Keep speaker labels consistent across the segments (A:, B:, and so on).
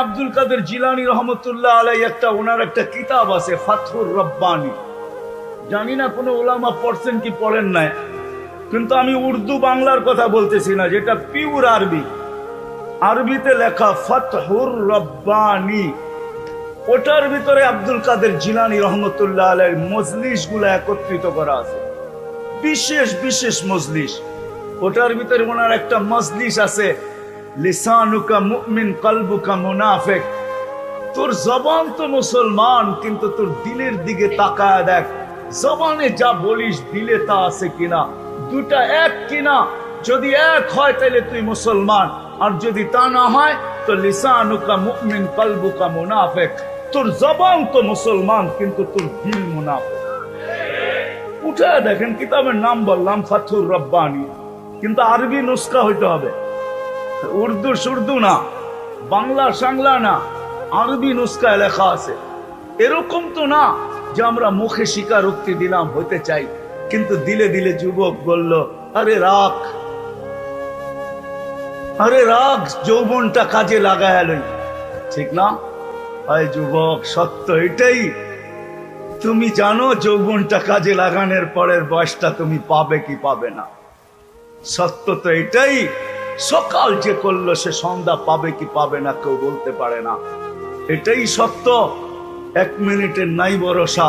A: আব্দুল কাদের জিলানী রহমতুল্লাহ আলাই ওনার একটা কিতাব আছে ফাতহুর রব্বানী। জানি না কোনো ওলামা পড়ছেন কি পড়েন নাই, কিন্তু আমি উর্দু বাংলার কথা বলতেছি না, যেটা পিওর আরবি, আরবিতে লেখা ফাতহুর রব্বানী। ওটার ভিতরে আব্দুল কাদের জিলানী রহমতুল্লাহ আলাই মজলিস গুলা একত্রিত করা আছে, বিশেষ বিশেষ মজলিস। ওটার ভিতরে ওনার একটা মজলিস আছে লিসানুকা মুমিন কলবুকা মুনাফিক। তোর জবান তো মুসলমান, কিন্তু তোর দিলের দিকে তাকায় দেখ, জবানে যা বলিস দিলে তা আছে কিনা, দুটা এক কিনা। যদি এক হয় তাহলে তুই মুসলমান, আর যদি তা না হয় তো লিসানুকা মুমিন কলবুকা মুনাফিক। তোর জবান তো মুসলমান, কিন্তু তোর দিল মুনাফিক। উঠে দেখেন, কিতাবের নাম বললাম ফাতহুর রব্বানী, কিন্তু আরবি নুসখা হইতে হবে, উর্দু সুর্দু না, বাংলা সাংলা না, আরবি নুসখায় লেখা আছে। এরকম তো না যে আমরা মুখে স্বীকারোক্তি দিলাম হইতে চাই, কিন্তু দিলে দিলে যুবক বলল আরে রাখ, আরে রাখ, যৌবনটা কাজে লাগায় লই। ঠিক না? আয় যুবক, সত্য এটাই। তুমি জানো যৌবনটা কাজে লাগানোর পরের বয়সটা তুমি পাবে কি পাবে না। সত্য তো এটাই, সকাল যে করলো সে সন্ধ্যা পাবে কি পাবে না কেউ বলতে পারে না। এটাই সত্য। 1 মিনিটের নাই ভরসা,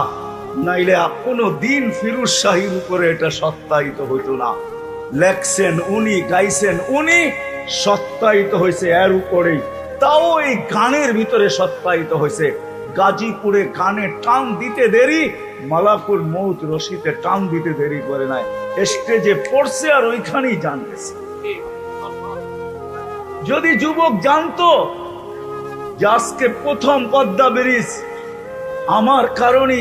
A: নাইলে কোনো দিন ফিরোজ শাহীর উপরে এটা সত্যায়িত হইতো না। লেখছেন উনি, গাইছেন উনি, সত্যায়িত হয়েছে এর উপরেই। তাও এই গানের ভিতরে সত্যায়িত হয়েছে। গাজীপুরে গানে টান দিতে দেরি, মালাকুল মউত রশিতে টান দিতে দেরি করে নাই, স্টেজে পড়ছে আর ওইখানেই জানতেছে। যদি যুবক জানতো যে আজকে প্রথম পদ্মা ব্রিজ আমার কারণে